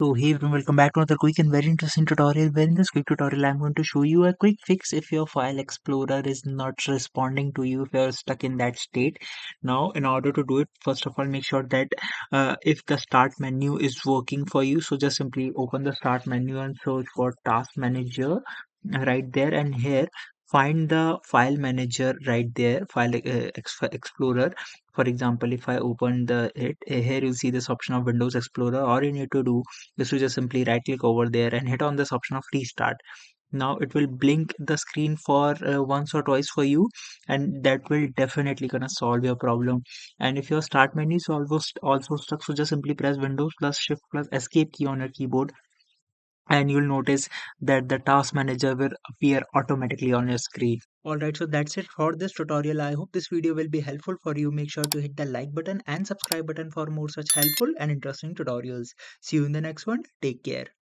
So hey everyone, welcome back to another quick and very interesting tutorial. Where in this quick tutorial I'm going to show you a quick fix if your file explorer is not responding to you, if you're stuck in that state. Now in order to do it, first of all make sure that if the start menu is working for you, so just simply open the start menu and search for task manager right there, and here find the file manager right there, file explorer. For example, if I open here you'll see this option of Windows Explorer. All you need to do is to just simply right click over there and hit on this option of restart. Now it will blink the screen for once or twice for you, and that will definitely gonna solve your problem. And if your start menu is also stuck, so just simply press Windows plus Shift plus Escape key on your keyboard, and you'll notice that the task manager will appear automatically on your screen. Alright, so that's it for this tutorial. I hope this video will be helpful for you. Make sure to hit the like button and subscribe button for more such helpful and interesting tutorials. See you in the next one. Take care.